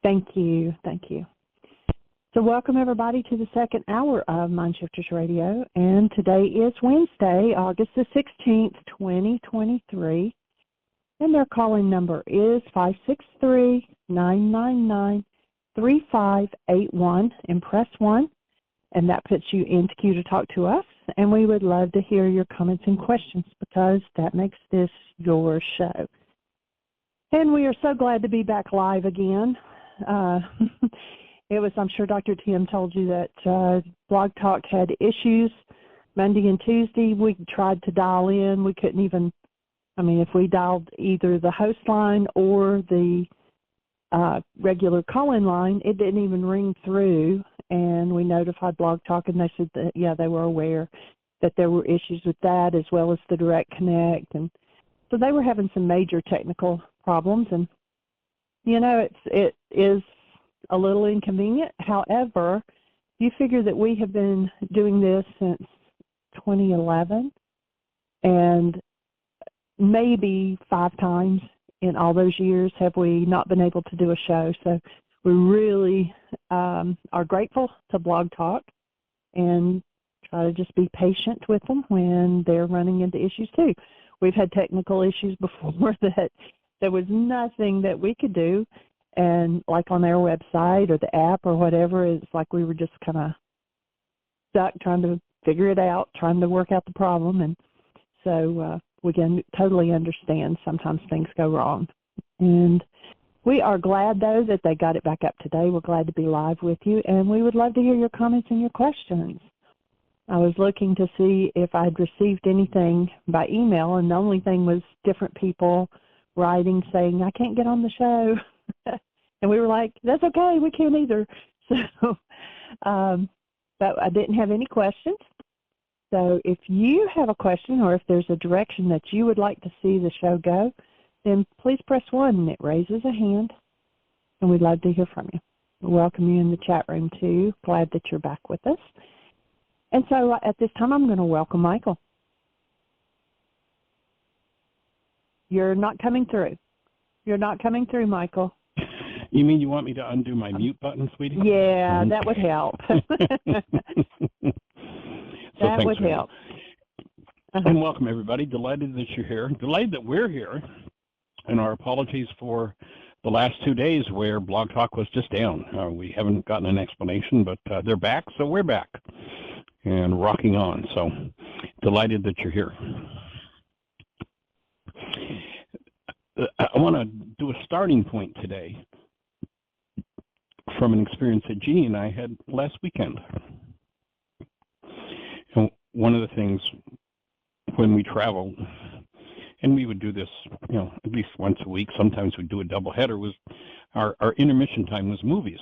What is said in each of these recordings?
Thank you. Thank you. So welcome, everybody, to the second hour of Mindshifters Radio. And today is Wednesday, August the 16th, 2023. And their call-in number is 563-999-3581 and press 1. And that puts you into queue to talk to us. And we would love to hear your comments and questions because that makes this your show. And we are so glad to be back live again. I'm sure Dr. Tim told you that Blog Talk had issues Monday and Tuesday. We tried to dial in. We couldn't even, if we dialed either the host line or the regular call-in line, it didn't even ring through. And we notified Blog Talk, and they said that, they were aware that there were issues with that as well as the direct connect. And so they were having some major technical problems. And, it is a little inconvenient. However, you figure that we have been doing this since 2011, and maybe 5 times in all those years have we not been able to do a show. So we really are grateful to Blog Talk and try to just be patient with them when they're running into issues too. We've had technical issues before that there was nothing that we could do. And like on their website or the app or whatever, it's like we were just kind of stuck trying to figure it out, trying to work out the problem. And so we can totally understand sometimes things go wrong. And we are glad, though, that they got it back up today. We're glad to be live with you, and we would love to hear your comments and your questions. I was looking to see if I'd received anything by email, and the only thing was different people writing saying, I can't get on the show. And we were like, that's okay, we can't either. So, but I didn't have any questions. So if you have a question or if there's a direction that you would like to see the show go, then please press 1 and it raises a hand, and we'd love to hear from you. We welcome you in the chat room too. Glad that you're back with us. And so at this time, I'm going to welcome Michael. You're not coming through. You're not coming through, Michael. You mean you want me to undo my mute button, sweetie? Yeah, that would help. That would help. And welcome, everybody. Delighted that you're here. Delighted that we're here. And our apologies for the last 2 days where Blog Talk was just down. We haven't gotten an explanation, but they're back, so we're back and rocking on. So delighted that you're here. I want to do a starting point today from an experience that Jeanie and I had last weekend. And one of the things when we travel, and we would do this, at least once a week, sometimes we'd do a double header, was our intermission time was movies.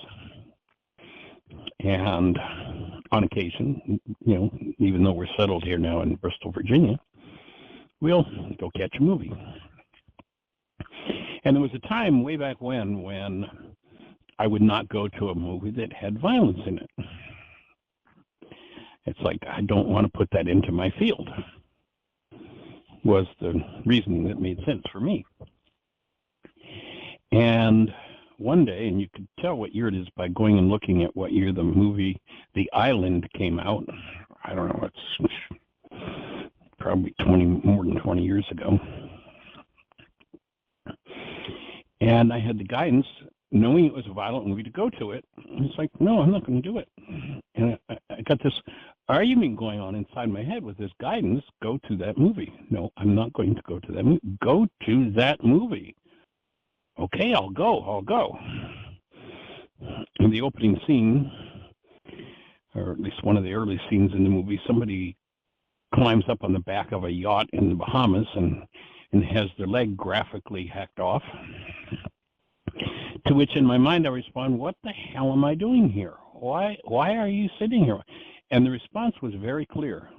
And on occasion, even though we're settled here now in Bristol, Virginia, we'll go catch a movie. And there was a time way back when I would not go to a movie that had violence in it. It's like, I don't want to put that into my field, was the reason that made sense for me. And one day, and you could tell what year it is by going and looking at what year the movie The Island came out. I don't know, it's probably more than 20 years ago. And I had the guidance, knowing it was a violent movie, to go to it. And it's like, no, I'm not going to do it. And I got this argument going on inside my head with this guidance, go to that movie. No, I'm not going to go to that movie. Go to that movie. Okay, I'll go. In the opening scene, or at least one of the early scenes in the movie, somebody climbs up on the back of a yacht in the Bahamas and has their leg graphically hacked off. To which in my mind I respond, what the hell am I doing here? Why are you sitting here? And the response was very clear.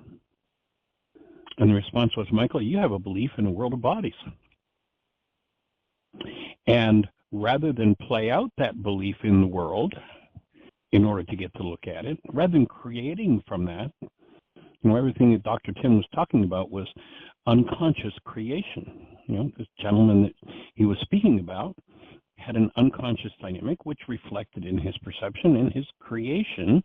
And the response was, Michael, you have a belief in a world of bodies. And rather than play out that belief in the world in order to get to look at it, rather than creating from that, everything that Dr. Tim was talking about was unconscious creation. This gentleman that he was speaking about had an unconscious dynamic which reflected in his perception, and his creation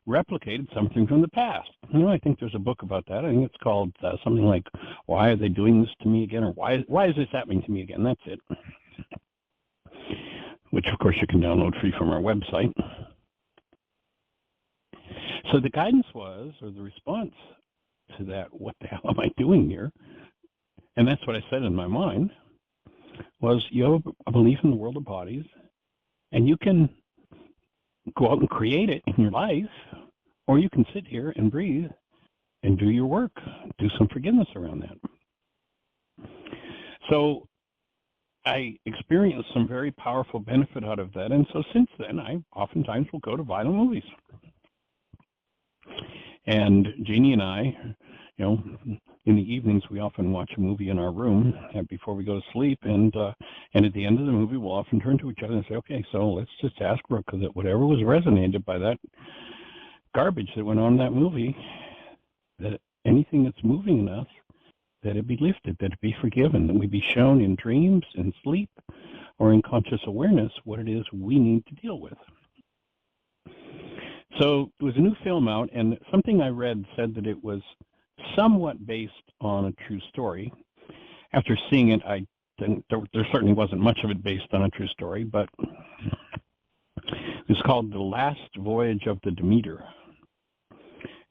replicated something from the past. I think there's a book about that. I think it's called something like "Why Are They Doing This to Me Again?" or "Why Is This Happening to Me Again?" That's it. Which, of course, you can download free from our website. So the guidance was, or the response to that, "What the hell am I doing here?" And that's what I said in my mind, was you have a belief in the world of bodies, and you can go out and create it in your life, or you can sit here and breathe and do your work, do some forgiveness around that. So I experienced some very powerful benefit out of that, and so since then, I oftentimes will go to violent movies. And Jeanie and I, in the evenings, we often watch a movie in our room before we go to sleep, and at the end of the movie, we'll often turn to each other and say, "Okay, so let's just ask Brooke that whatever was resonated by that garbage that went on in that movie, that anything that's moving in us, that it be lifted, that it be forgiven, that we be shown in dreams, in sleep, or in conscious awareness what it is we need to deal with." So there was a new film out, and something I read said that it was somewhat based on a true story. After seeing it, I think there certainly wasn't much of it based on a true story, but it was called The Last Voyage of the Demeter.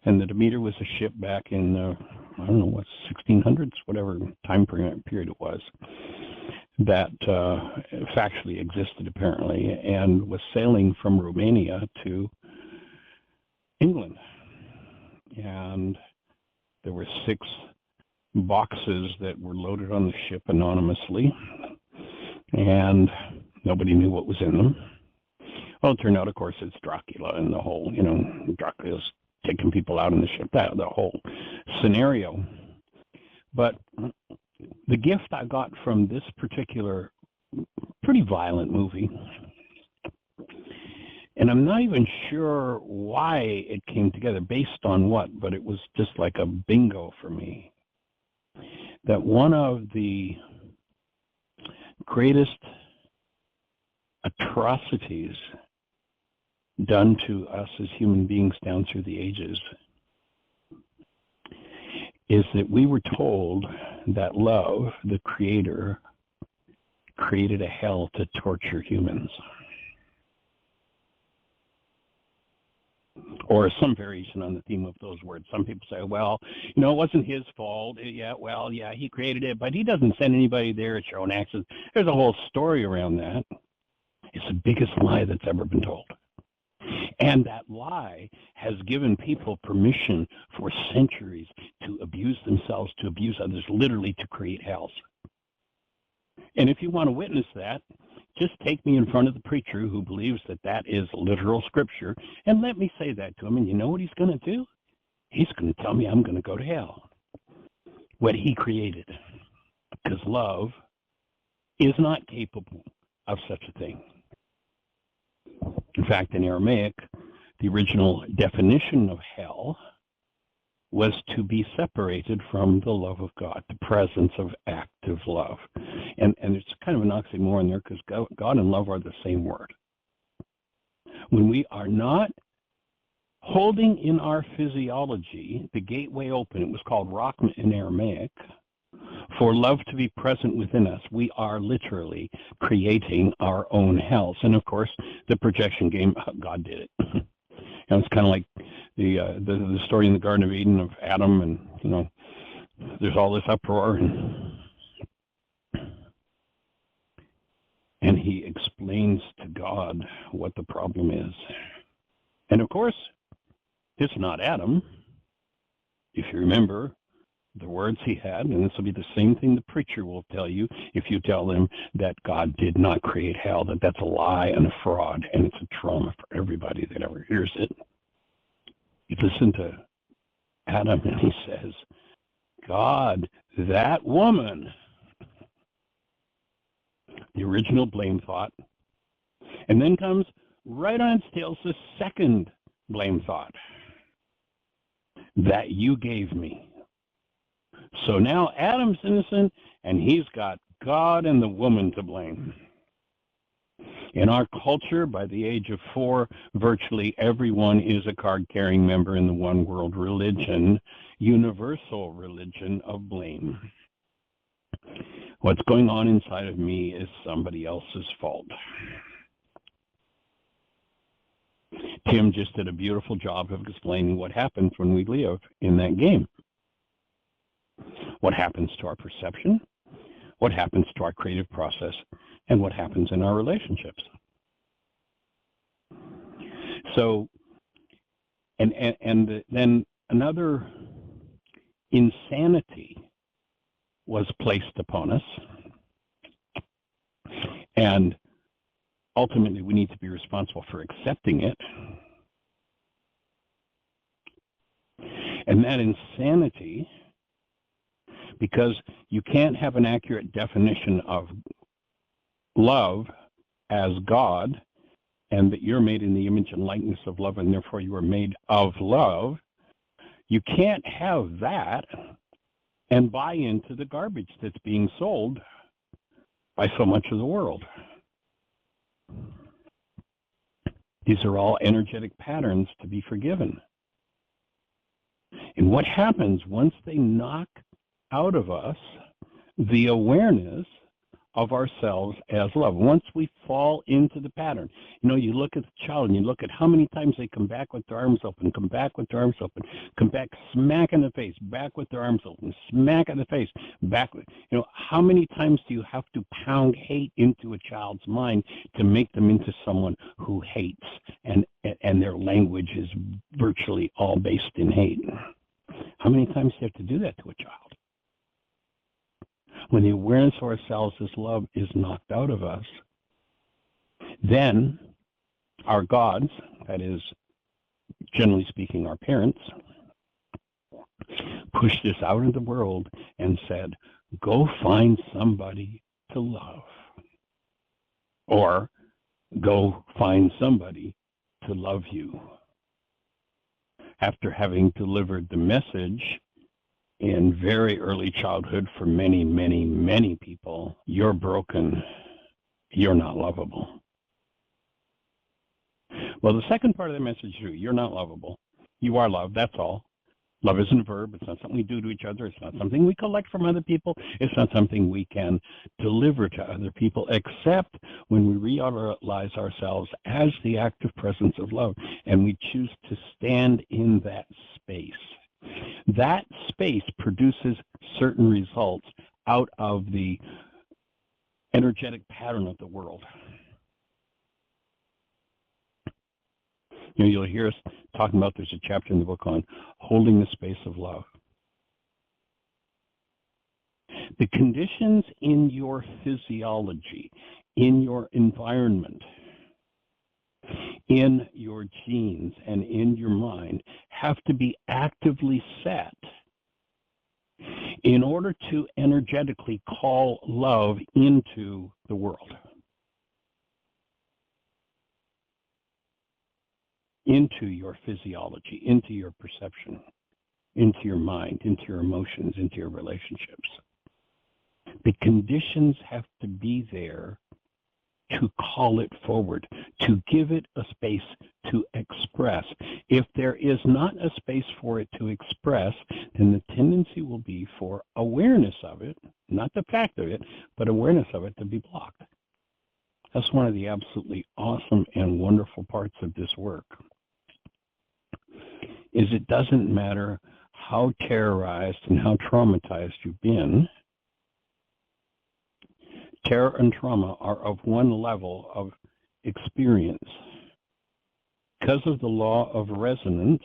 And the Demeter was a ship back in, I don't know, what, 1600s, whatever time period it was, that factually existed apparently, and was sailing from Romania to England. And there were 6 boxes that were loaded on the ship anonymously, and nobody knew what was in them. Well, it turned out, of course, it's Dracula and the whole, Dracula's taking people out on the ship, the whole scenario. But the gift I got from this particular pretty violent movie, and I'm not even sure why it came together, based on what, but it was just like a bingo for me, that one of the greatest atrocities done to us as human beings down through the ages is that we were told that love, the creator, created a hell to torture humans. Or some variation on the theme of those words. Some people say, well, it wasn't his fault. Yeah, he created it, but he doesn't send anybody there at your own accident. There's a whole story around that. It's the biggest lie that's ever been told. And that lie has given people permission for centuries to abuse themselves, to abuse others, literally to create hells. And if you want to witness that, just take me in front of the preacher who believes that that is literal scripture, and let me say that to him. And you know what he's going to do? He's going to tell me I'm going to go to hell. What he created. Because love is not capable of such a thing. In fact, in Aramaic, the original definition of hell was to be separated from the love of God, the presence of active love. And there's kind of an oxymoron there, because God and love are the same word. When we are not holding in our physiology the gateway open, it was called Rachma in Aramaic, for love to be present within us, we are literally creating our own hells. And of course, the projection game, God did it. And it's kind of like the story in the Garden of Eden of Adam, and there's all this uproar, and he explains to God what the problem is. And of course, it's not Adam. If you remember the words he had, and this will be the same thing the preacher will tell you if you tell them that God did not create hell, that that's a lie and a fraud, and it's a trauma for everybody that ever hears it. You listen to Adam, and he says, God, that woman. The original blame thought. And then comes right on its tails the second blame thought. That you gave me. So now Adam's innocent, and he's got God and the woman to blame. In our culture, by the age of 4, virtually everyone is a card-carrying member in the one world religion, universal religion of blame. What's going on inside of me is somebody else's fault. Tim just did a beautiful job of explaining what happens when we live in that game. What happens to our perception, what happens to our creative process, and what happens in our relationships. So, and then another insanity was placed upon us, and ultimately we need to be responsible for accepting it. And that insanity, because you can't have an accurate definition of love as God, and that you're made in the image and likeness of love, and therefore you are made of love, you can't have that and buy into the garbage that's being sold by so much of the world. These are all energetic patterns to be forgiven. And what happens once they knock out of us the awareness of ourselves as love? Once we fall into the pattern, you look at the child and you look at how many times they come back with their arms open, come back with their arms open, come back, smack in the face, back with their arms open, smack in the face, back. How many times do you have to pound hate into a child's mind to make them into someone who hates, and their language is virtually all based in hate? How many times do you have to do that to a child? When the awareness of ourselves as love is knocked out of us, then our gods, that is, generally speaking, our parents, pushed us out in the world and said, go find somebody to love. Or go find somebody to love you. After having delivered the message in very early childhood for many, many, many people, you're broken, you're not lovable. Well, the second part of the message is true. You're not lovable. You are loved, that's all. Love isn't a verb. It's not something we do to each other. It's not something we collect from other people. It's not something we can deliver to other people, except when we realize ourselves as the active presence of love and we choose to stand in that space. That space produces certain results out of the energetic pattern of the world. You'll hear us talking about, there's a chapter in the book on holding the space of love. The conditions in your physiology, in your environment, in your genes, and in your mind have to be actively set in order to energetically call love into the world, into your physiology, into your perception, into your mind, into your emotions, into your relationships. The conditions have to be there to call it forward, to give it a space to express. If there is not a space for it to express, then the tendency will be for awareness of it, not the fact of it, but awareness of it to be blocked. That's one of the absolutely awesome and wonderful parts of this work, is it doesn't matter how terrorized and how traumatized you've been. Terror and trauma are of one level of experience. Because of the law of resonance,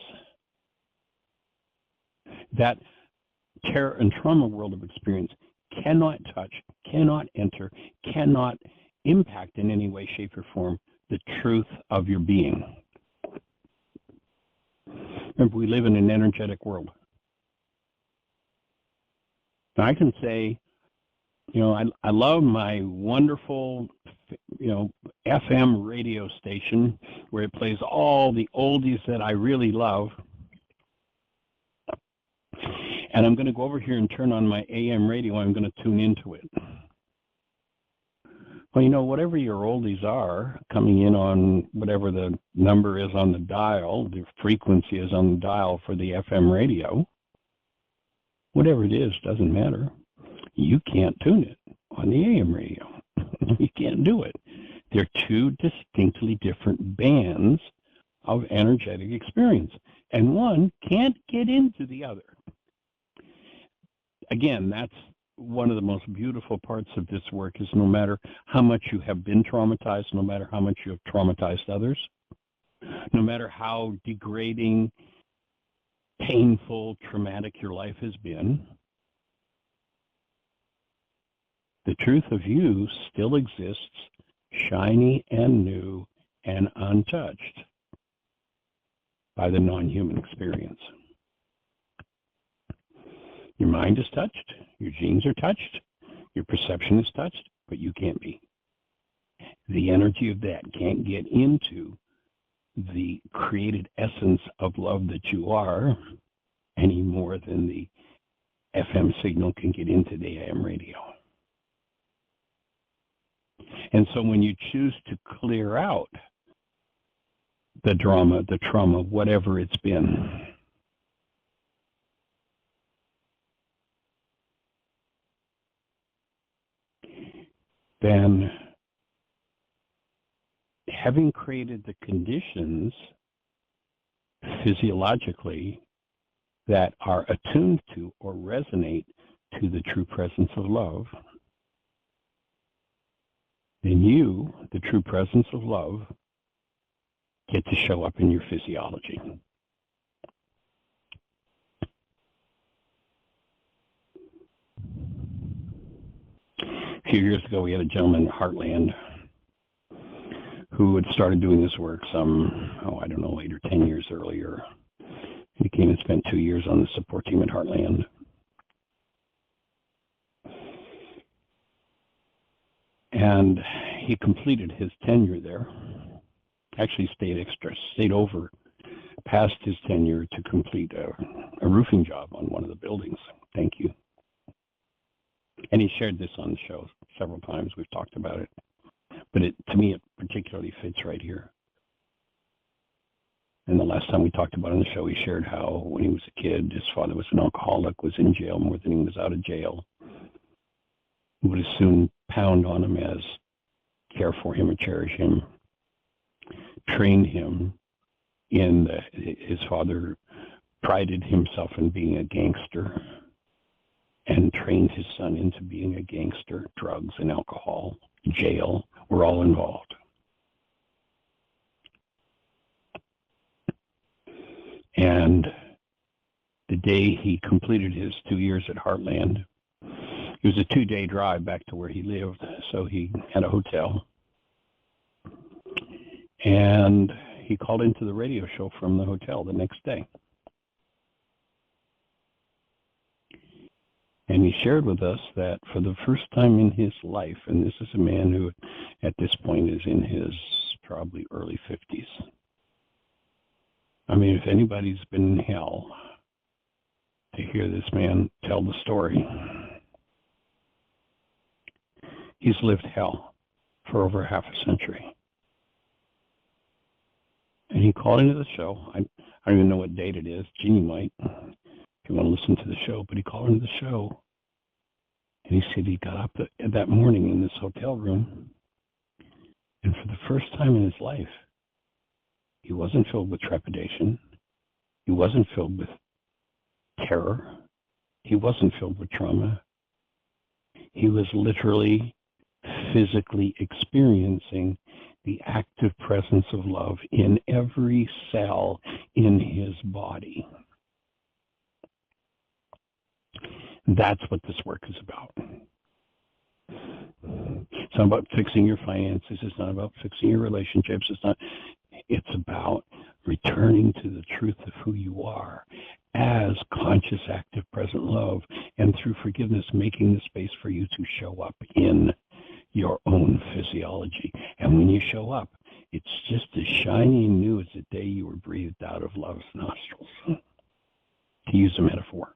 that terror and trauma world of experience cannot touch, cannot enter, cannot impact in any way, shape, or form the truth of your being. Remember, we live in an energetic world. Now, I can say, I love my wonderful, FM radio station where it plays all the oldies that I really love. And I'm going to go over here and turn on my AM radio. I'm going to tune into it. Well, whatever your oldies are, coming in on whatever the number is on the dial, the frequency is on the dial for the FM radio, whatever it is, doesn't matter. You can't tune it on the AM radio. You can't do it. They're two distinctly different bands of energetic experience, and one can't get into the other. Again, that's one of the most beautiful parts of this work, is no matter how much you have been traumatized, no matter how much you have traumatized others, no matter how degrading, painful, traumatic your life has been, the truth of you still exists, shiny and new and untouched by the non-human experience. Your mind is touched, your genes are touched, your perception is touched, but you can't be. The energy of that can't get into the created essence of love that you are any more than the FM signal can get into the AM radio. And so when you choose to clear out the drama, the trauma, whatever it's been, then having created the conditions physiologically that are attuned to or resonate to the true presence of love, then you, the true presence of love, get to show up in your physiology. A few years ago, we had a gentleman in Heartland who had started doing this work 8 or 10 years earlier. He came and spent 2 years on the support team at Heartland. And he completed his tenure there. Actually stayed over past his tenure to complete a roofing job on one of the buildings. Thank you. And he shared this on the show several times. We've talked about it. But to me, it particularly fits right here. And the last time we talked about it on the show, he shared how when he was a kid, his father was an alcoholic, was in jail more than he was out of jail. He would as soon pound on him as care for him or cherish him. Trained him in his father prided himself in being a gangster and trained his son into being a gangster. Drugs and alcohol, jail were all involved. And the day he completed his 2 years at Heartland, it was a 2-day drive back to where he lived, so he had a hotel. And he called into the radio show from the hotel the next day. And he shared with us that for the first time in his life, and this is a man who at this point is in his probably early 50s. I mean, if anybody's been in hell to hear this man tell the story, he's lived hell for over half a century. And he called into the show. I don't even know what date it is. Jeanie might, if you want to listen to the show. But he called into the show, and he said he got up that morning in this hotel room, and for the first time in his life, he wasn't filled with trepidation. He wasn't filled with terror. He wasn't filled with trauma. He was literally, physically experiencing the active presence of love in every cell in his body. That's what this work is about. It's not about fixing your finances. It's not about fixing your relationships. It's about returning to the truth of who you are as conscious, active, present love, and through forgiveness, making the space for you to show up in your own physiology. And when you show up, it's just as shiny and new as the day you were breathed out of love's nostrils, to use a metaphor.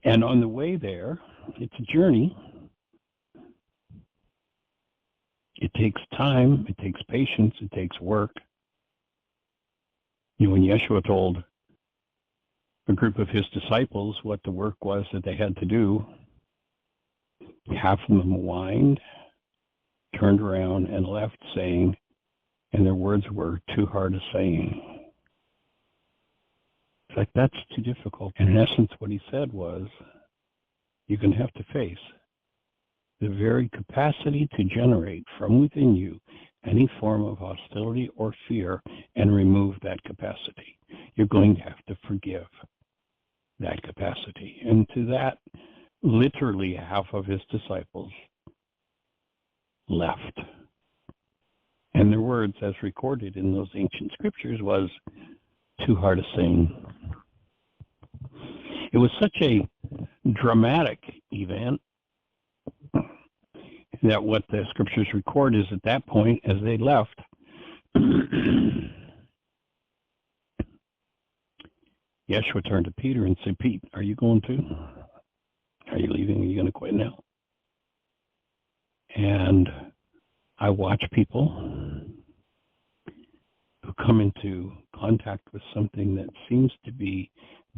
And on the way there, It's a journey. It takes time, it takes patience, it takes work. When Yeshua told a group of his disciples what the work was that they had to do, half of them whined, turned around, and left saying, and their words were, too hard a saying. It's like, that's too difficult. And in essence, what he said was, you're going to have to face the very capacity to generate from within you any form of hostility or fear and remove that capacity. You're going to have to forgive that capacity. And to that, literally half of his disciples left. And their words, as recorded in those ancient scriptures, was too hard a saying. It was such a dramatic event that what the scriptures record is at that point, as they left, Yeshua turned to Peter and said, Pete, are you going to? Are you leaving? Are you going to quit now? And I watch people who come into contact with something that seems to be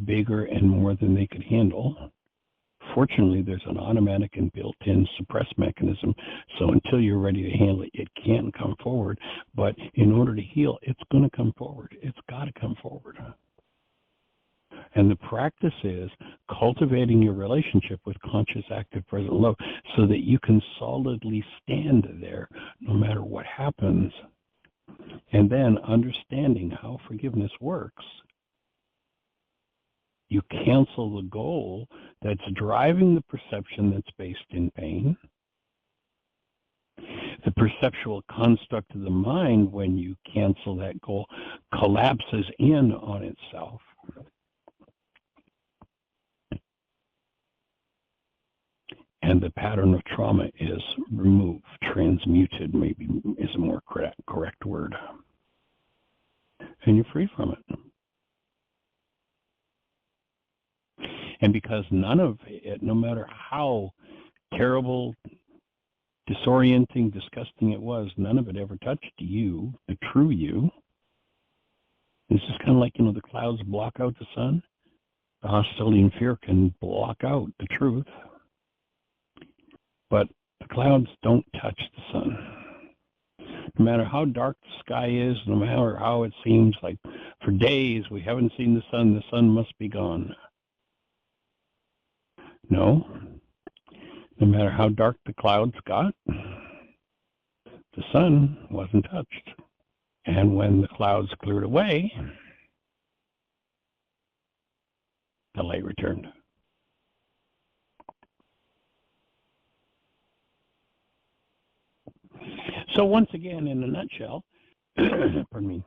bigger and more than they could handle. Fortunately, there's an automatic and built-in suppress mechanism, so until you're ready to handle it, it can't come forward. But in order to heal, it's going to come forward. It's got to come forward. And the practice is cultivating your relationship with conscious, active, present love so that you can solidly stand there no matter what happens. And then understanding how forgiveness works, you cancel the goal that's driving the perception that's based in pain. The perceptual construct of the mind, when you cancel that goal, collapses in on itself. And the pattern of trauma is removed, transmuted, maybe is a more correct word. And you're free from it. And because none of it, no matter how terrible, disorienting, disgusting it was, none of it ever touched you, the true you. It's just kind of like, the clouds block out the sun. The hostility and fear can block out the truth. But the clouds don't touch the sun. No matter how dark the sky is, no matter how it seems like for days we haven't seen the sun must be gone. No. No matter how dark the clouds got, the sun wasn't touched. And when the clouds cleared away, the light returned. So once again, in a nutshell, pardon me,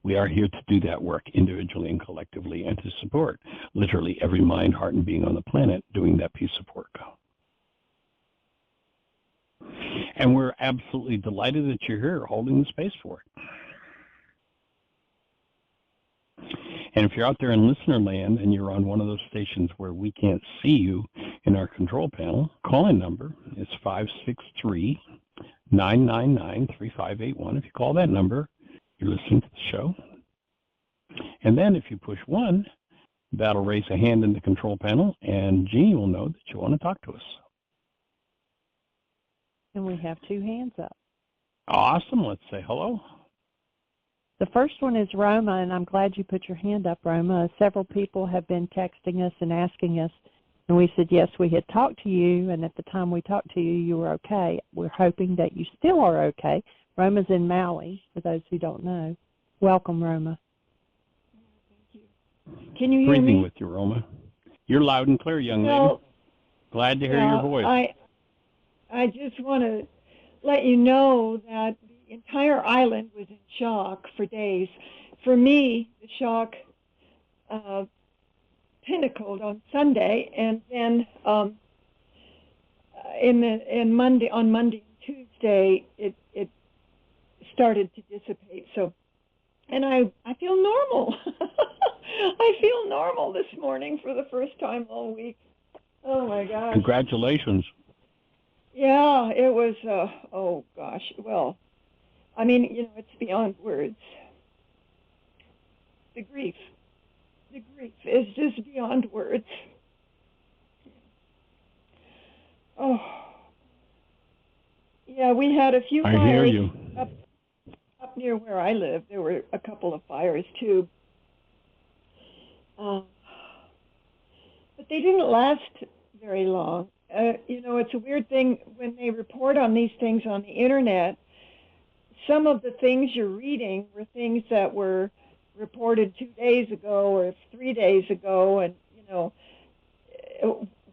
we are here to do that work individually and collectively and to support literally every mind, heart, and being on the planet doing that piece of work. And we're absolutely delighted that you're here holding the space for it. And if you're out there in listener land and you're on one of those stations where we can't see you in our control panel, call-in number is 563-999-3581. If you call that number, you're listening to the show. And then if you push 1, that'll raise a hand in the control panel, and Jeanie will know that you want to talk to us. And we have 2 hands up. Awesome. Let's say hello. The first one is Roma, and I'm glad you put your hand up, Roma. Several people have been texting us and asking us, and we said, yes, we had talked to you, and at the time we talked to you, you were okay. We're hoping that you still are okay. Roma's in Maui, for those who don't know. Welcome, Roma. Thank you. Can you hear me? Breathing with you, Roma. You're loud and clear, young lady. Glad to hear your voice. I just want to let you know that the entire island was in shock for days. For me, the shock pinnacled on Sunday, and then on Monday and Tuesday, it started to dissipate. So, and I feel normal. I feel normal this morning for the first time all week. Oh my gosh. Congratulations. Yeah, it was, oh gosh. Well, I mean, it's beyond words. The grief is just beyond words. Oh, yeah, we had a few I fires hear you. up near where I live. There were a couple of fires too. But they didn't last very long. It's a weird thing when they report on these things on the internet. Some of the things you're reading were things that were reported 2 days ago or 3 days ago, and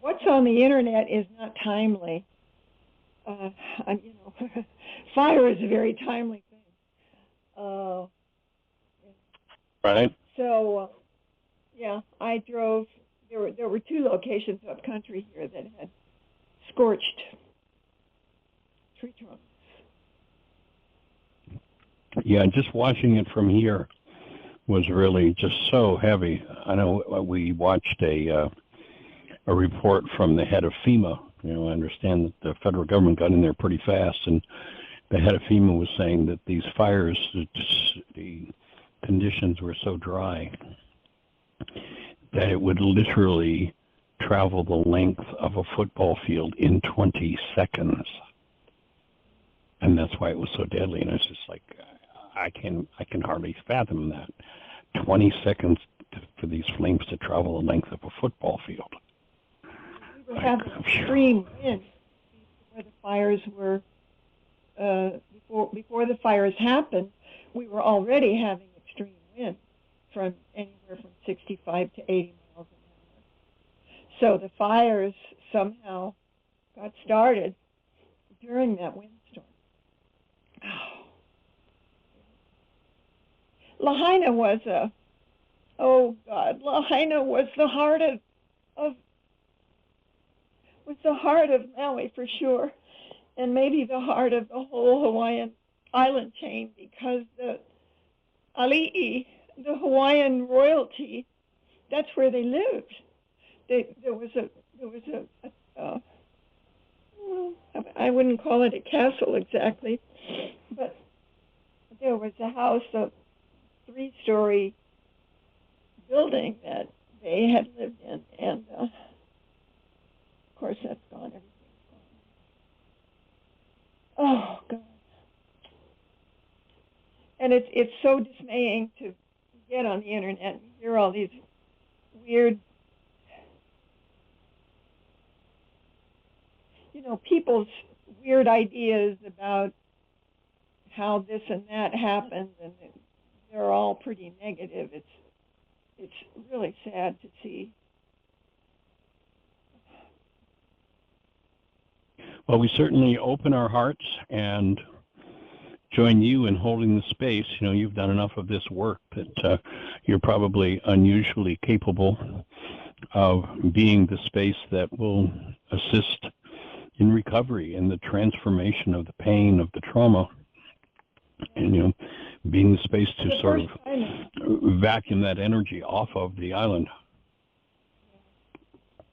what's on the internet is not timely. Fire is a very timely thing. Right. So, yeah, I drove. There were 2 locations up country here that had scorched tree trunks. Yeah, just watching it from here was really just so heavy. I know we watched a report from the head of FEMA. I understand that the federal government got in there pretty fast, and the head of FEMA was saying that these fires, the conditions were so dry that it would literally travel the length of a football field in 20 seconds. And that's why it was so deadly. And it's just like, I can hardly fathom that. 20 seconds for these flames to travel the length of a football field. We were having extreme wind before the fires were, before the fires happened, we were already having extreme wind from anywhere from 65 to 80 miles an hour. So the fires somehow got started during that windstorm. Lahaina was Lahaina was the heart of Maui for sure, and maybe the heart of the whole Hawaiian island chain, because the ali'i, the Hawaiian royalty, that's where they lived. There was I wouldn't call it a castle exactly, but there was a house, a 3-story building that they had lived in, and of course that's gone. Everything's gone. Oh God! And it's so dismaying to get on the internet and hear all these weird, people's weird ideas about how this and that happened, and they're all pretty negative. It's really sad to see. Well, we certainly open our hearts and join you in holding the space. You've done enough of this work that you're probably unusually capable of being the space that will assist in recovery, in the transformation of the pain, of the trauma, and being the space to sort of vacuum that energy off of the island.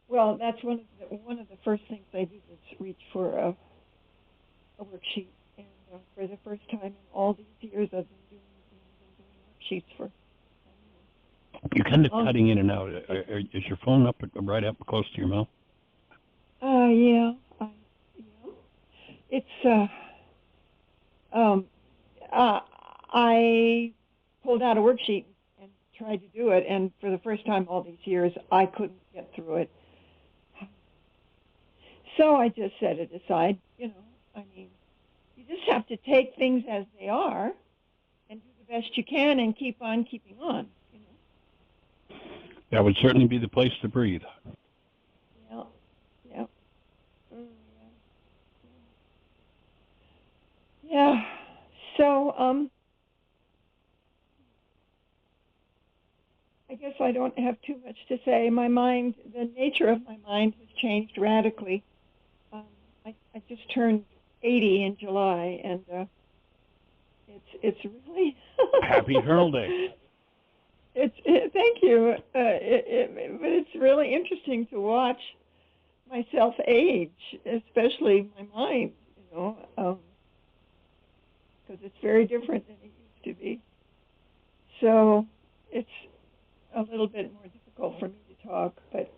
Well, that's one of the first things I do is reach for a worksheet, and for the first time in all these years, I've been doing worksheets for. You're kind of cutting in and out. Is your phone right up close to your mouth? Yeah. It's I pulled out a worksheet and tried to do it, and for the first time all these years, I couldn't get through it. So I just set it aside. You just have to take things as they are and do the best you can and keep on keeping on. That would certainly be the place to breathe. Yeah. So, I guess I don't have too much to say. My mind, the nature of my mind has changed radically. I just turned 80 in July, and it's really Happy Hurl Day. Thank you. But it's really interesting to watch myself age, especially my mind, because it's very different than it used to be. So it's a little bit more difficult for me to talk, but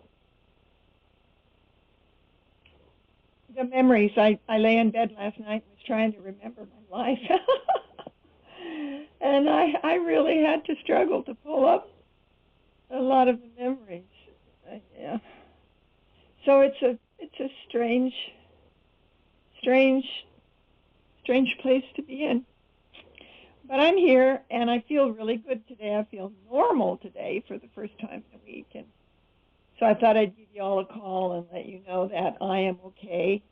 the memories, I lay in bed last night and was trying to remember my life. And I really had to struggle to pull up a lot of the memories. Yeah. So it's a strange place to be in. But I'm here, and I feel really good today. I feel normal today for the first time in a week. And so I thought I'd give you all a call and let you know that I am okay.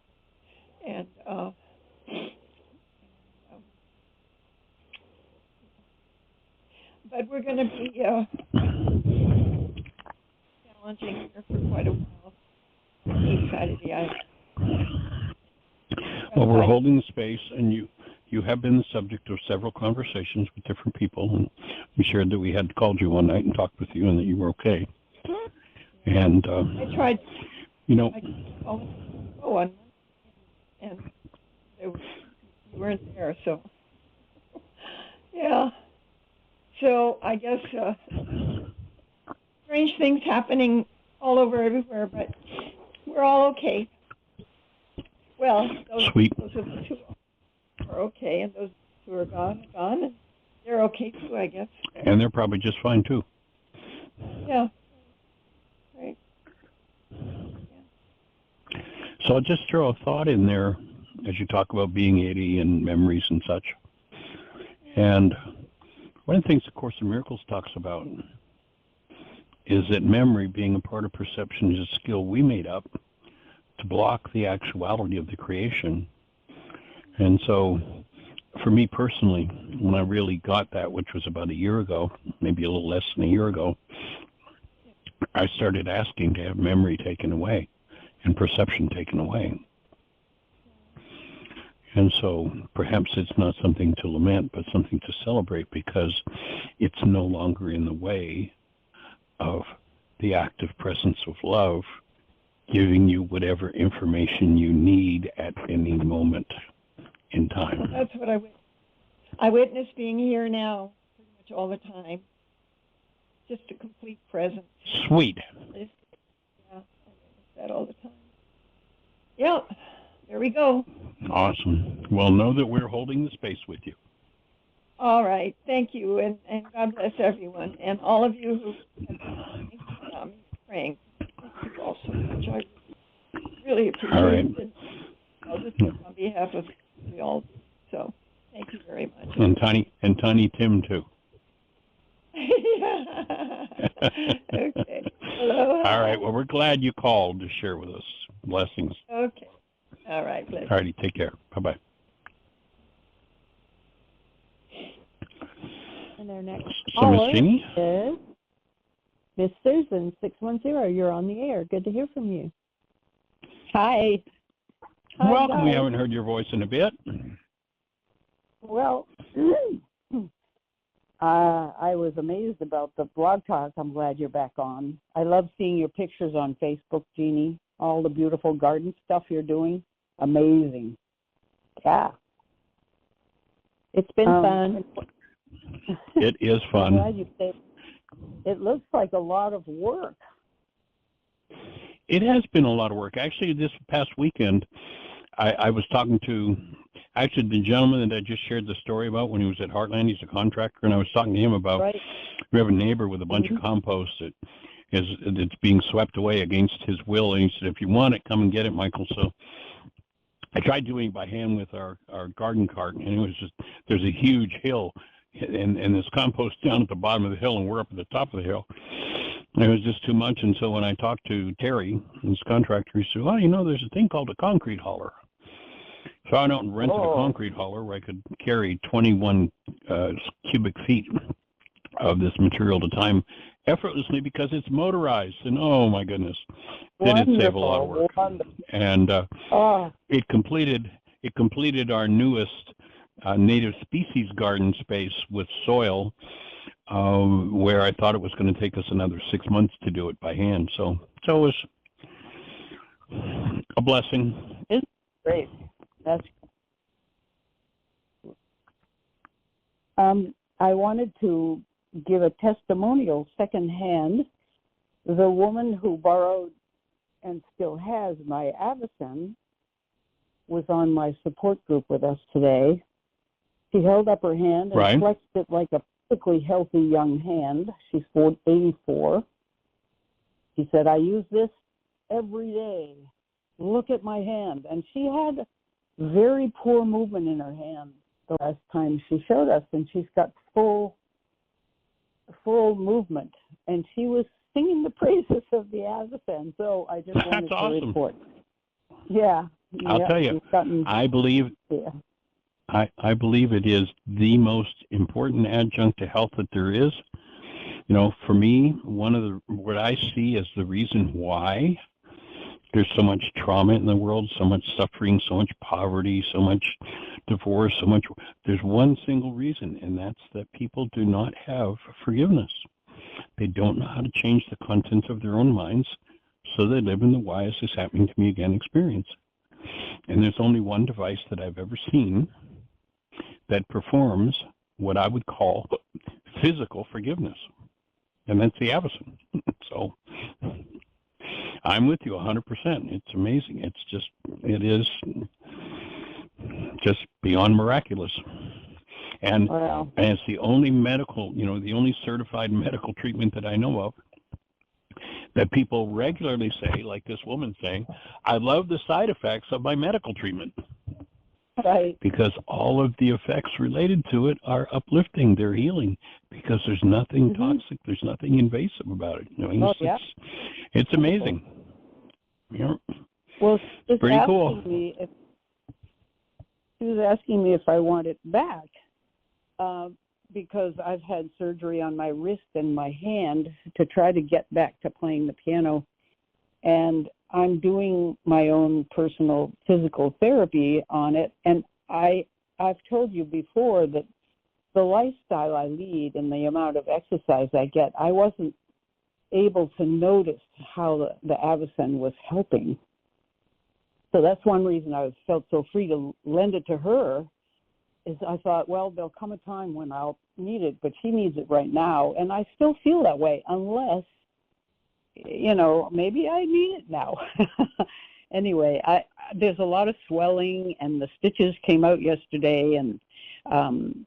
And but we're going to be challenging here for quite a while on the east side of the island. Well, we're holding the space, and you have been the subject of several conversations with different people, and we shared that we had called you one night and talked with you and that you were okay. And I tried. You one, and you weren't there, so yeah. So I guess strange things happening all over everywhere, but we're all okay. Well, those of us who are okay, and those who are gone, and they're okay too, I guess. And they're probably just fine too. Yeah. Right. Yeah. So I'll just throw a thought in there as you talk about being 80 and memories and such. And one of the things the Course in Miracles talks about is that memory, being a part of perception, is a skill we made up to block the actuality of the creation. And so, for me personally, when I really got that, which was about a year ago, maybe a little less than a year ago, I started asking to have memory taken away and perception taken away. And so perhaps it's not something to lament, but something to celebrate, because it's no longer in the way of the active presence of love giving you whatever information you need at any moment in time. Well, that's what I witness being here now pretty much all the time. Just a complete presence. Sweet. Yeah, I witness that all the time. Yeah, there we go. Awesome. Well, know that we're holding the space with you. All right. Thank you, and God bless everyone, and all of you who have been praying. Thank you all so much. I really appreciate it. I'll just speak on behalf of we all. So thank you very much. And Tiny Tim too. Okay. Hello. All right. Well, we're glad you called to share with us. Blessings. Okay. All right. Blessings. All righty. Take care. Bye-bye. And our next So, Miss caller Jeanie? is Miss Susan, 610. You're on the air. Good to hear from you. Hi. Welcome. We haven't heard your voice in a bit. Well, I was amazed about the blog talk. I'm glad you're back on. I love seeing your pictures on Facebook, Jeanie. All the beautiful garden stuff you're doing. Amazing. Yeah. It's been fun. It is fun. I'm glad you said it looks like a lot of work. It has been a lot of work. Actually, this past weekend, I was talking to, actually, the gentleman that I just shared the story about when he was at Heartland. He's a contractor, and I was talking to him about, we have a neighbor with a bunch of compost that's being swept away against his will, and he said, if you want it, come and get it, Michael. So I tried doing it by hand with our garden cart, and it was just, there's a huge hill, and this compost down at the bottom of the hill, and we're up at the top of the hill. It was just too much, and so when I talked to Terry, this contractor, he said, well, there's a thing called a concrete hauler. So I went out and rented a concrete hauler where I could carry 21 cubic feet of this material at a time effortlessly because it's motorized. And oh my goodness, did it save a lot of work. And it completed our newest native species garden space with soil, where I thought it was going to take us another 6 months to do it by hand. So it was A blessing. It's great. That's. I wanted to give a testimonial secondhand. The woman who borrowed and still has my Avicen was on my support group with us today. She held up her hand and flexed it like a perfectly healthy young hand. She's 84. She said, I use this every day. Look at my hand. And she had very poor movement in her hand the last time she showed us, and she's got full movement. And she was singing the praises of the Avicen. So I just wanted to report. Yeah. I'll tell you, I believe I believe it is the most important adjunct to health that there is. You know, for me, what I see as the reason why there's so much trauma in the world, so much suffering, so much poverty, so much divorce, there's one single reason, and that's that people do not have forgiveness. They don't know how to change the contents of their own minds, so they live in the why is this happening to me again experience. And there's only one device that I've ever seen that performs what I would call physical forgiveness, and that's the Avicen. So I'm with you 100%. It's amazing. It is just beyond miraculous. And, wow. And it's the only the only certified medical treatment that I know of that people regularly say, like this woman saying, I love the side effects of my medical treatment. Right. Because all of the effects related to it are uplifting, they're healing, because there's nothing toxic, there's nothing invasive about it. It's amazing. Yeah. Well, it's pretty cool. She was asking me if I want it back, because I've had surgery on my wrist and my hand to try to get back to playing the piano, and I'm doing my own personal physical therapy on it. And I've told you before that the lifestyle I lead and the amount of exercise I get, I wasn't able to notice how the Avicen was helping. So that's one reason I felt so free to lend it to her, is I thought, well, there'll come a time when I'll need it, but she needs it right now. And I still feel that way, unless, maybe I need it now. Anyway, there's a lot of swelling, and the stitches came out yesterday, and I'm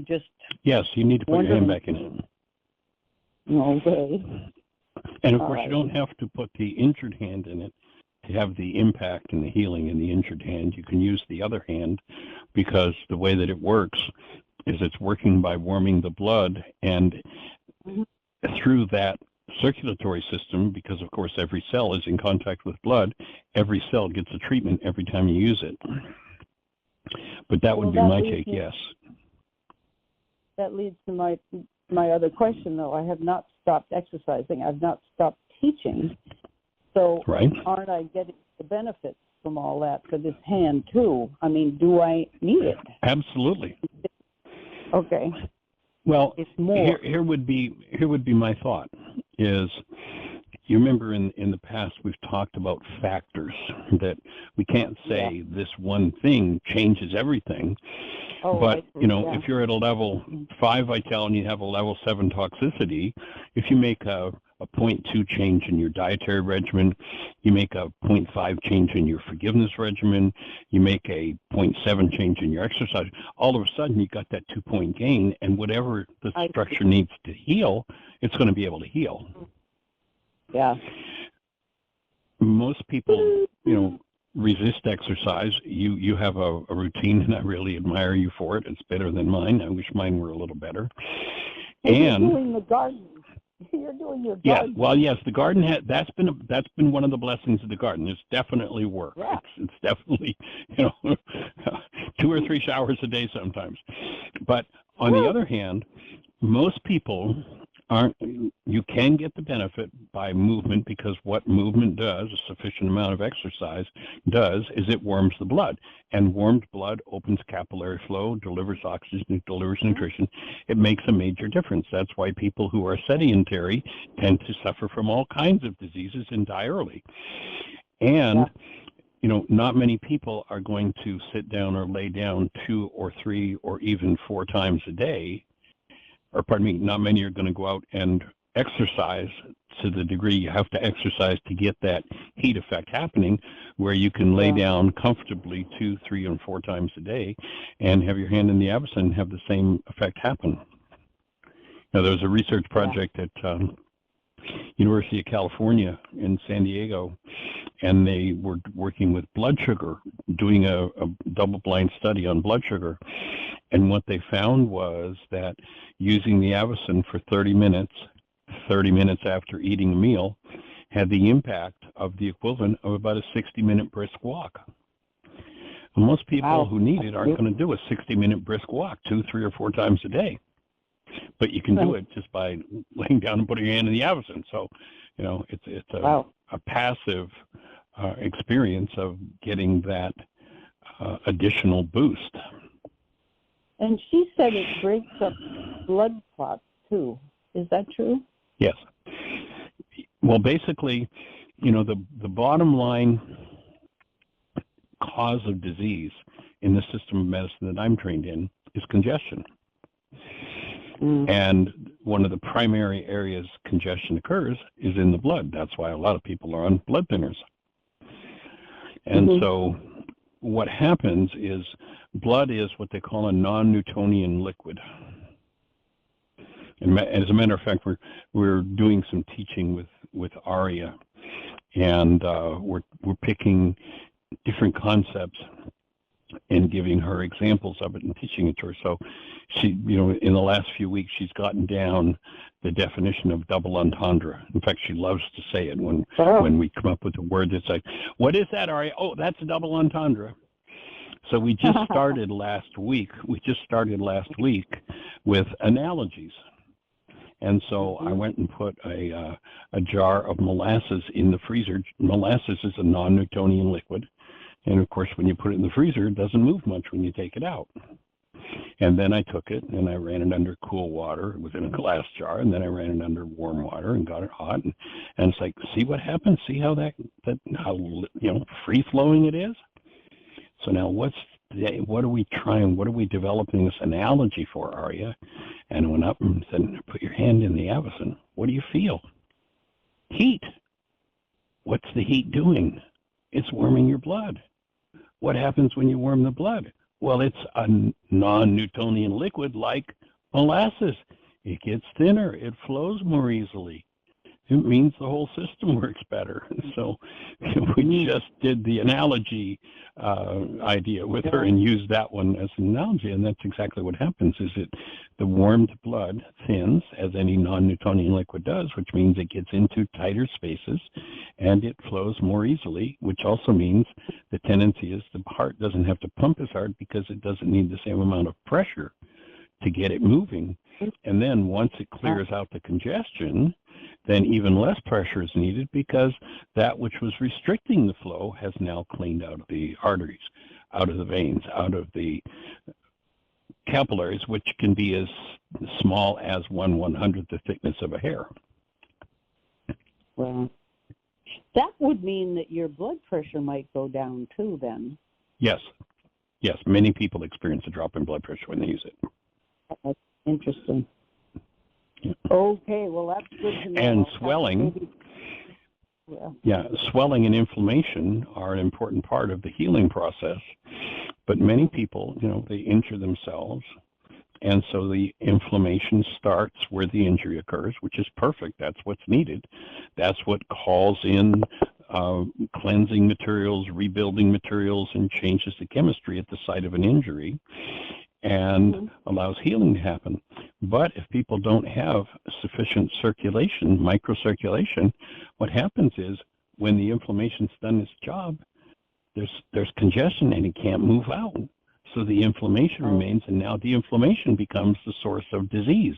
just... Yes, you need to put your hand back in it. Okay. And of course, you don't have to put the injured hand in it to have the impact and the healing in the injured hand. You can use the other hand, because the way that it works is it's working by warming the blood, and through that circulatory system, because of course every cell is in contact with blood, every cell gets a treatment every time you use it. But that would be my take, yes. That leads to my other question, though. I have not stopped exercising. I've not stopped teaching. So aren't I getting the benefits from all that for this hand, too? I mean, do I need it? Absolutely. Okay. Well, it's more. Here would be my thought is, you remember in the past we've talked about factors, that we can't say this one thing changes everything. But, if you're at a level 5 vitality and you have a level 7 toxicity, if you make a 0.2 change in your dietary regimen, you make a 0.5 change in your forgiveness regimen, you make a 0.7 change in your exercise, all of a sudden you got that 2-point gain, and whatever the structure needs to heal, it's going to be able to heal. Yeah. Most people, resist exercise. You have a routine, and I really admire you for it. It's better than mine. I wish mine were a little better. And you're doing the garden. You're doing your garden. Yeah, well, yes, the garden that's been one of the blessings of the garden. It's definitely work. Yeah. It's definitely 2 or 3 showers a day sometimes. But on the other hand, most people you can get the benefit by movement, because what movement does, a sufficient amount of exercise does, is it warms the blood. And warmed blood opens capillary flow, delivers oxygen, delivers nutrition. It makes a major difference. That's why people who are sedentary tend to suffer from all kinds of diseases and die early. And not many people are going to sit down or lay down 2 or 3 or even 4 times a day. Or pardon me, not many are going to go out and exercise to the degree you have to exercise to get that heat effect happening, where you can lay down comfortably 2, 3, and 4 times a day and have your hand in the avocen and have the same effect happen. Now, there was a research project at University of California in San Diego, and they were working with blood sugar, doing a double-blind study on blood sugar. And what they found was that using the avocen for 30 minutes after eating a meal, had the impact of the equivalent of about a 60-minute brisk walk. And most people who need it aren't going to do a 60-minute brisk walk 2, 3, or 4 times a day. But you can do it just by laying down and putting your hand in the avocen. So, it's a passive experience of getting that additional boost. And she said it breaks up blood clots too. Is that true? Yes. Well, basically, the bottom line cause of disease in the system of medicine that I'm trained in is congestion. And one of the primary areas congestion occurs is in the blood. That's why a lot of people are on blood thinners. And so what happens is blood is what they call a non-Newtonian liquid. And as a matter of fact, we're doing some teaching with Aria, and we're picking different concepts and giving her examples of it and teaching it to her. So she, in the last few weeks, she's gotten down the definition of double entendre. In fact, she loves to say it when we come up with a word that's like, what is that, Aria? Oh, that's a double entendre. So we just started last week. With analogies. And so I went and put a jar of molasses in the freezer. Molasses is a non-Newtonian liquid. And of course, when you put it in the freezer, it doesn't move much when you take it out. And then I took it and I ran it under cool water. It was in a glass jar. And then I ran it under warm water and got it hot. And it's like, see what happens? See how how free flowing it is? So now what are we trying? What are we developing this analogy for, Aria? And I went up and said, put your hand in the avocen. What do you feel? Heat. What's the heat doing? It's warming your blood. What happens when you warm the blood? Well, it's a non-Newtonian liquid like molasses. It gets thinner. It flows more easily. It means the whole system works better. So we just did the analogy idea with her and used that one as an analogy, and that's exactly what happens. Is the warmed blood thins, as any non-Newtonian liquid does, which means it gets into tighter spaces and it flows more easily, which also means the tendency is the heart doesn't have to pump as hard because it doesn't need the same amount of pressure to get it moving. And then once it clears out the congestion, then even less pressure is needed because that which was restricting the flow has now cleaned out of the arteries, out of the veins, out of the capillaries, which can be as small as 1/100th the thickness of a hair. Well, that would mean that your blood pressure might go down too then. Yes. Yes, many people experience a drop in blood pressure when they use it. That's interesting. Okay, well, that's good to know. And swelling, swelling and inflammation are an important part of the healing process. But many people, they injure themselves, and so the inflammation starts where the injury occurs, which is perfect. That's what's needed. That's what calls in cleansing materials, rebuilding materials, and changes the chemistry at the site of an injury, and allows healing to happen. But if people don't have sufficient circulation, microcirculation, what happens is when the inflammation's done its job, there's congestion and it can't move out. So the inflammation remains, and now the inflammation becomes the source of disease.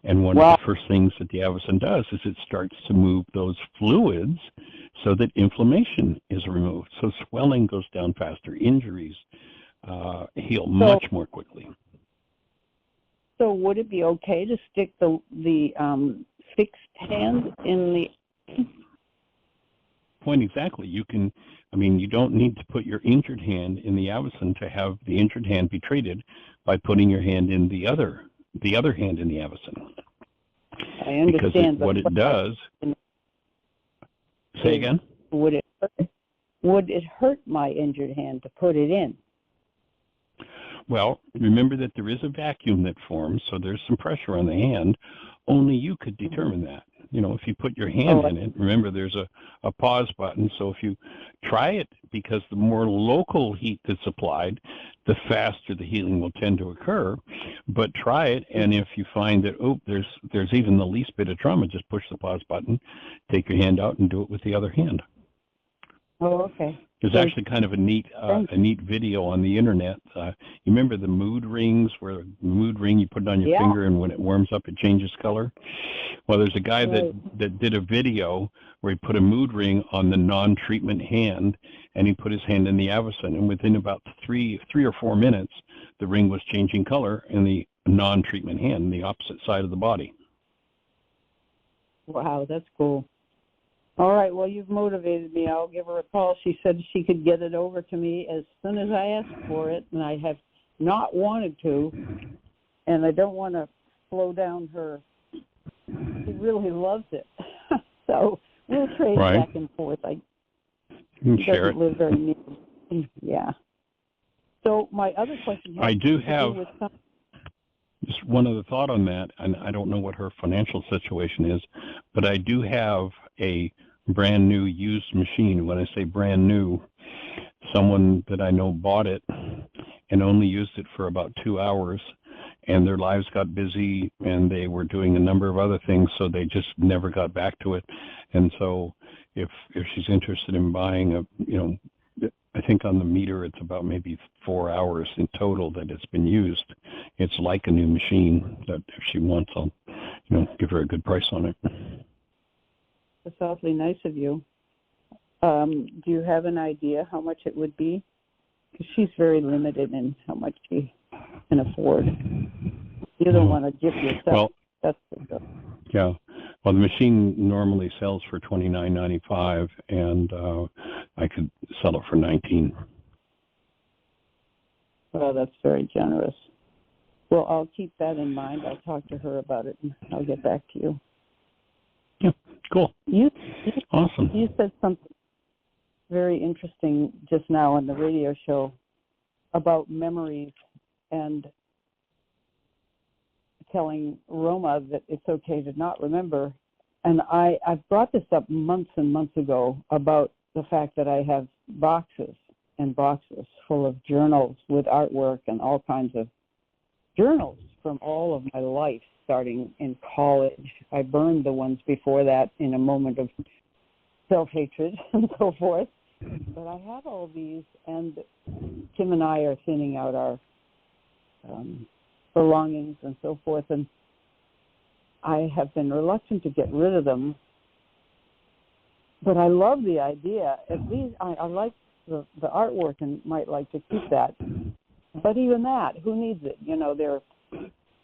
And one Wow. of the first things that the avicen does is it starts to move those fluids so that inflammation is removed. So swelling goes down faster, injuries heal much more quickly. So would it be okay to stick the fixed hand in the... Point exactly. You can, I mean, you don't need to put your injured hand in the avicen to have the injured hand be treated by putting your hand in the other hand in the avicen. I understand. Because what it does... Say again? Would it hurt my injured hand to put it in? Well, remember that there is a vacuum that forms, so there's some pressure on the hand. Only you could determine that. You know, if you put your hand in it, remember there's a pause button, so if you try it, because the more local heat that's applied, the faster the healing will tend to occur. But try it, and if you find that, there's even the least bit of trauma, just push the pause button, take your hand out, and do it with the other hand. Oh, okay. There's actually kind of a neat video on the internet. You remember the mood rings, where the mood ring, you put it on your finger, and when it warms up, it changes color? Well, there's a guy that did a video where he put a mood ring on the non-treatment hand, and he put his hand in the avicen, and within about three or 4 minutes, the ring was changing color in the non-treatment hand, the opposite side of the body. Wow, that's cool. All right, well, you've motivated me. I'll give her a call. She said she could get it over to me as soon as I asked for it, and I have not wanted to, and I don't want to slow down her. She really loves it. So we'll trade back and forth. She doesn't live very near me. Yeah. So my other question has I do to have do with just one other thought on that, and I don't know what her financial situation is, but I do have a brand new used machine. When I say brand new, someone that I know bought it and only used it for about 2 hours, and their lives got busy and they were doing a number of other things, so they just never got back to it. And so if she's interested in buying I think on the meter it's about maybe 4 hours in total that it's been used. It's like a new machine. That if she wants, I'll give her a good price on it. That's awfully nice of you. Do you have an idea how much it would be? Because she's very limited in how much she can afford. You don't want to give yourself. Well, that's the stuff. Yeah. Well, the machine normally sells for $29.95, and I could sell it for $19. Well, that's very generous. Well, I'll keep that in mind. I'll talk to her about it, and I'll get back to you. Yeah, cool. Awesome. You said something very interesting just now on the radio show about memories and telling Roma that it's okay to not remember. And I've brought this up months and months ago about the fact that I have boxes and boxes full of journals with artwork and all kinds of journals from all of my life, starting in college. I burned the ones before that in a moment of self-hatred and so forth. But I have all these, and Tim and I are thinning out our belongings and so forth, and I have been reluctant to get rid of them. But I love the idea. At least I like the artwork and might like to keep that. But even that, who needs it? There are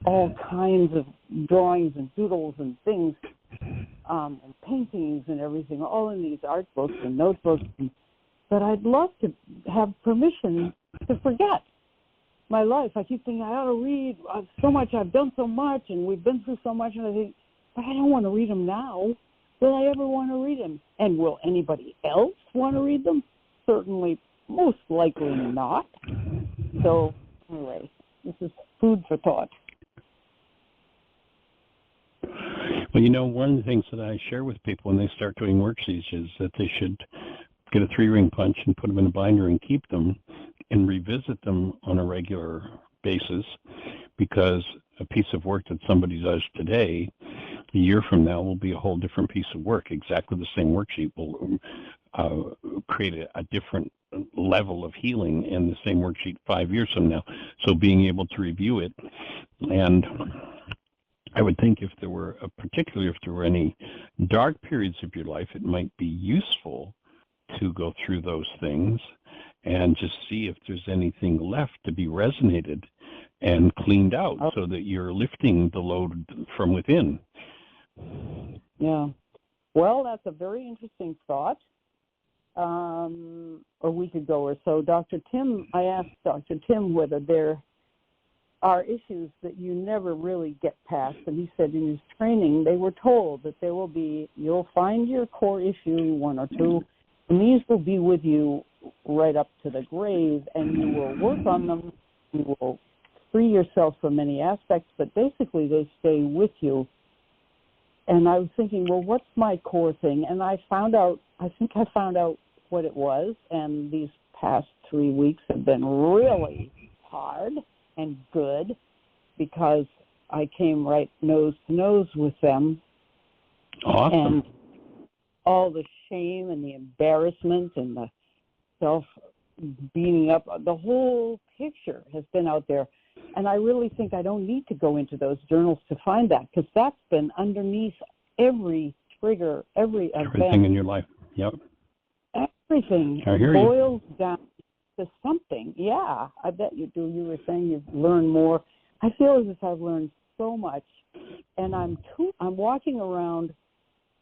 all kinds of drawings and doodles and things, and paintings and everything, all in these art books and notebooks. But I'd love to have permission to forget my life. I keep thinking I ought to read so much. I've done so much, and we've been through so much, and I think, but I don't want to read them now. Will I ever want to read them? And will anybody else want to read them? Certainly, most likely not. So, anyway, this is food for thought. Well, one of the things that I share with people when they start doing worksheets is that they should get a 3-ring punch and put them in a binder and keep them and revisit them on a regular basis, because a piece of work that somebody does today, a year from now, will be a whole different piece of work. Exactly the same worksheet will create a different level of healing in the same worksheet 5 years from now. So being able to review it, and I would think if there were, particularly if there were any dark periods of your life, it might be useful to go through those things and just see if there's anything left to be resonated and cleaned out so that you're lifting the load from within. Yeah. Well, that's a very interesting thought. A week ago or so, I asked Dr. Tim whether there are issues that you never really get past, and he said in his training they were told that you'll find your core issue, one or two, and these will be with you right up to the grave, and you will work on them, you will free yourself from many aspects, but basically they stay with you. And I was thinking, well, what's my core thing? And I found out what it was, and these past 3 weeks have been really hard and good because I came right nose to nose with them. Awesome. And all the shame and the embarrassment and the self-beating up, the whole picture has been out there. And I really think I don't need to go into those journals to find that, because that's been underneath every trigger, every event. Everything in your life. Yep. Everything boils down to something. Yeah, I bet you do. You were saying you've learned more. I feel as if I've learned so much, and I'm walking around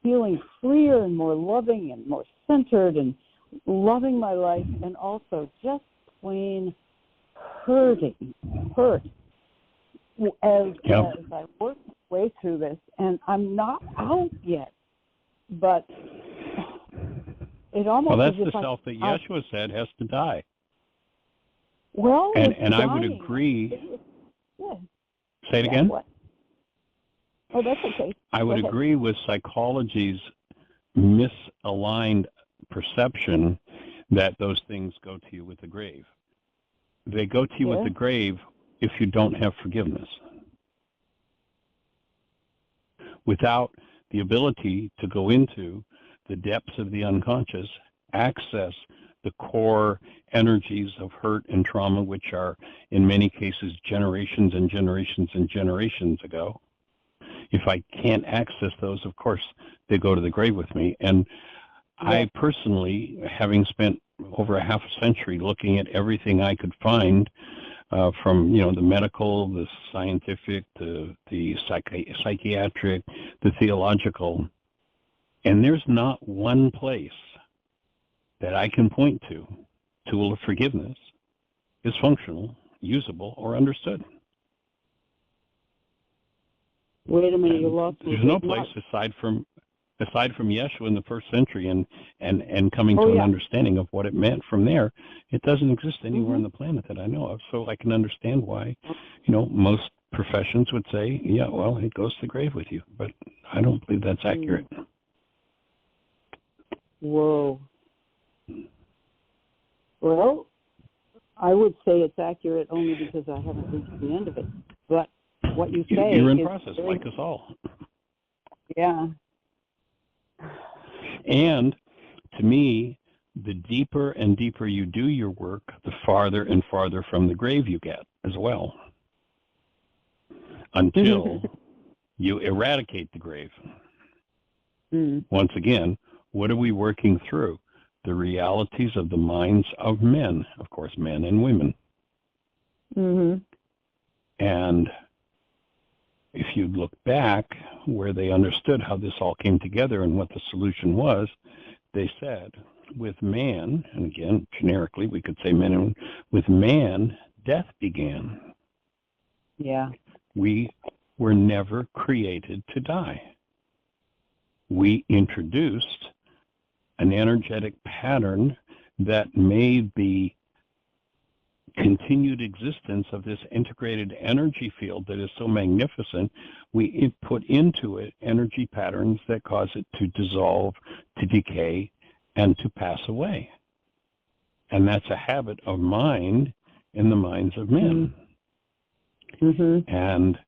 feeling freer and more loving and more centered and loving my life, and also just plain hurt as I work my way through this, and I'm not out yet, but it almost. Well, that's the self that Yeshua said has to die. Well, and I would agree. Yeah. Say it again. What? Oh, that's okay. I would agree with psychology's misaligned perception that those things go to you with the grave. They go to you with the grave if you don't have forgiveness. Without the ability to go into the depths of the unconscious, access the core energies of hurt and trauma, which are in many cases generations and generations and generations ago. If I can't access those, of course, they go to the grave with me. And I personally, having spent over a half a century looking at everything I could find, from the medical, the scientific, the psychiatric, the theological, and there's not one place that I can point to tool of forgiveness is functional, usable, or understood. Wait a minute, you lost me. There's no place aside from Yeshua in the first century and coming to an understanding of what it meant from there. It doesn't exist anywhere on the planet that I know of. So I can understand why, most professions would say, yeah, well, it goes to the grave with you. But I don't believe that's accurate. Whoa. Well, I would say it's accurate only because I haven't reached the end of it. But what you say you're in process, like us all. Yeah. And to me, the deeper and deeper you do your work, the farther and farther from the grave you get as well. Until you eradicate the grave. Once again, what are we working through? The realities of the minds of men, of course, men and women. And if you look back where they understood how this all came together and what the solution was, they said, with man, and again, generically, we could say men and women, with man, death began. Yeah. We were never created to die. We introduced an energetic pattern that made the continued existence of this integrated energy field that is so magnificent. We put into it energy patterns that cause it to dissolve, to decay, and to pass away. And that's a habit of mind in the minds of men. And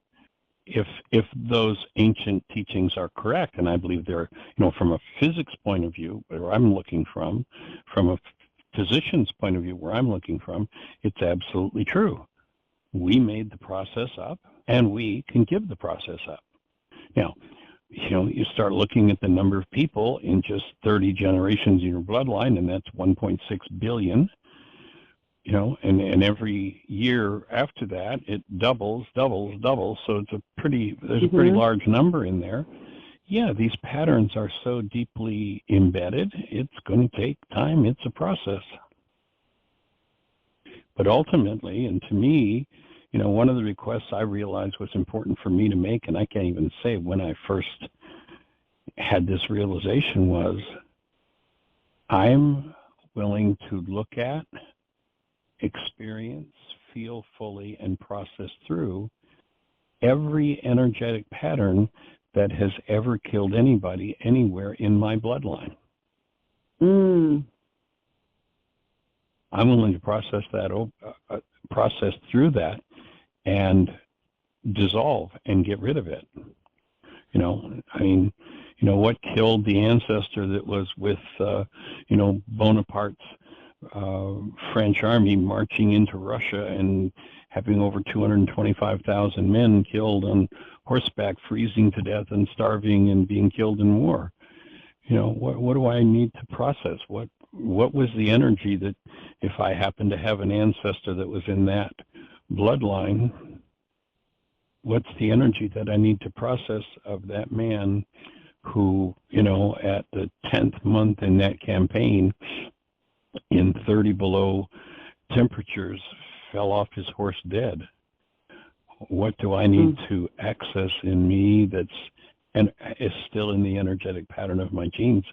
if those ancient teachings are correct, and I believe they're, from a physics point of view, where I'm looking from a physician's point of view, where I'm looking from, it's absolutely true. We made the process up, and we can give the process up. Now, you start looking at the number of people in just 30 generations in your bloodline, and that's 1.6 billion. And every year after that, it doubles. So there's a pretty large number in there. Yeah, these patterns are so deeply embedded, it's going to take time. It's a process. But ultimately, and to me, one of the requests I realized was important for me to make, and I can't even say when I first had this realization, was I'm willing to look at, experience, feel fully, and process through every energetic pattern that has ever killed anybody anywhere in my bloodline. I'm willing to process that, process through that, and dissolve and get rid of it. What killed the ancestor that was with, Bonaparte's French army marching into Russia and having over 225,000 men killed on horseback, freezing to death and starving and being killed in war? What do I need to process? What was the energy that, if I happen to have an ancestor that was in that bloodline, what's the energy that I need to process of that man who, at the 10th month in that campaign, in 30 below temperatures, fell off his horse dead? What do I need to access in me that's and is still in the energetic pattern of my genes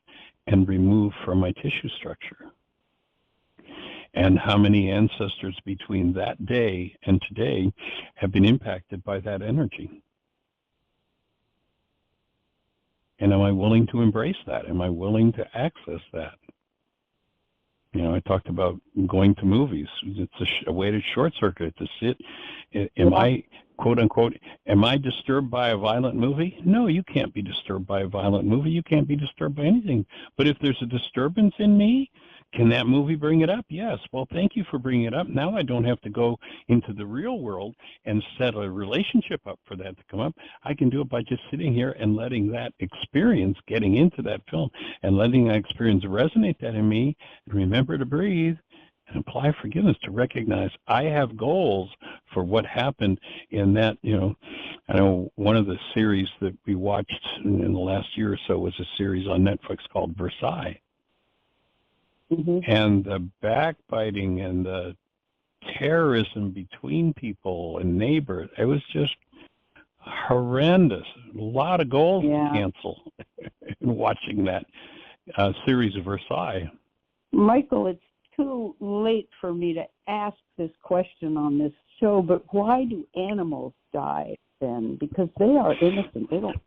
and remove from my tissue structure? And how many ancestors between that day and today have been impacted by that energy? And am I willing to embrace that? Am I willing to access that? I talked about going to movies. It's a way to short circuit, to sit. Am I, quote unquote, am I disturbed by a violent movie? No, you can't be disturbed by a violent movie. You can't be disturbed by anything. But if there's a disturbance in me, can that movie bring it up? Yes. Well, thank you for bringing it up. Now I don't have to go into the real world and set a relationship up for that to come up. I can do it by just sitting here and letting that experience, getting into that film and letting that experience resonate that in me, and remember to breathe and apply forgiveness, to recognize I have goals for what happened in that. I know one of the series that we watched in the last year or so was a series on Netflix called Versailles. And the backbiting and the terrorism between people and neighbors, it was just horrendous. A lot of goals to cancel in watching that series of Versailles. Michael, it's too late for me to ask this question on this show, but why do animals die then? Because they are innocent. They don't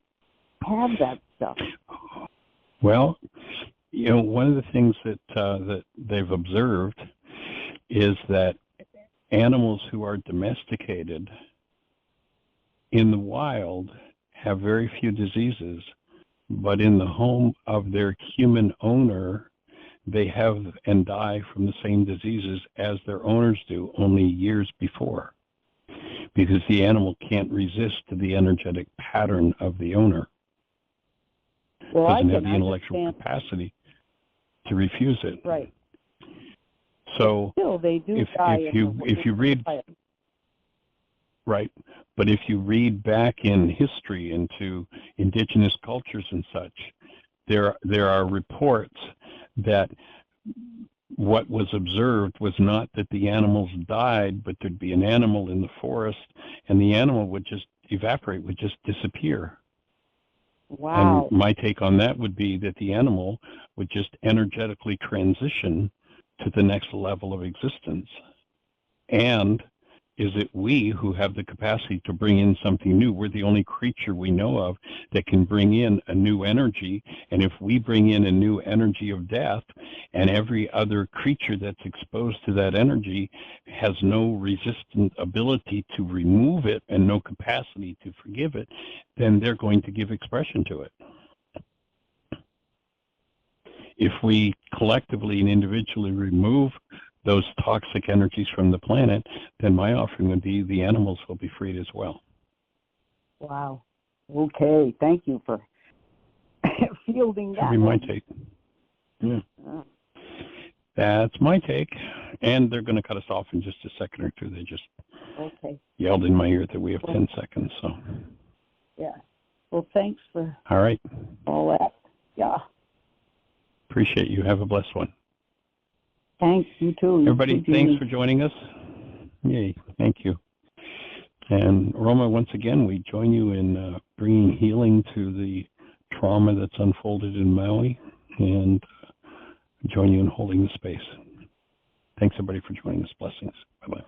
have that stuff. Well, one of the things that they've observed is that animals who are domesticated in the wild have very few diseases, but in the home of their human owner, they have and die from the same diseases as their owners do, only years before, because the animal can't resist the energetic pattern of the owner. Well, doesn't have the intellectual capacity to refuse it. Right. So still, they do if you read right, but if you read back in history into indigenous cultures and such, there are reports that what was observed was not that the animals died, but there'd be an animal in the forest, and the animal would just evaporate, would just disappear. Wow. And my take on that would be that the animal would just energetically transition to the next level of existence. And is it we who have the capacity to bring in something new? We're the only creature we know of that can bring in a new energy. And if we bring in a new energy of death, and every other creature that's exposed to that energy has no resistant ability to remove it and no capacity to forgive it, then they're going to give expression to it. If we collectively and individually remove those toxic energies from the planet, then my offering would be the animals will be freed as well. Wow. Okay, thank you for fielding that. That'd be my take. Yeah. That's my take. And they're going to cut us off in just a second or two. They just yelled in my ear that we have 10 seconds. So. Yeah. Well, thanks for all right. All that. Yeah. Appreciate you. Have a blessed one. Thanks, you too. Everybody, thanks for joining us. Yay. Thank you. And Roma, once again, we join you in bringing healing to the trauma that's unfolded in Maui, and join you in holding the space. Thanks, everybody, for joining us. Blessings. Bye-bye.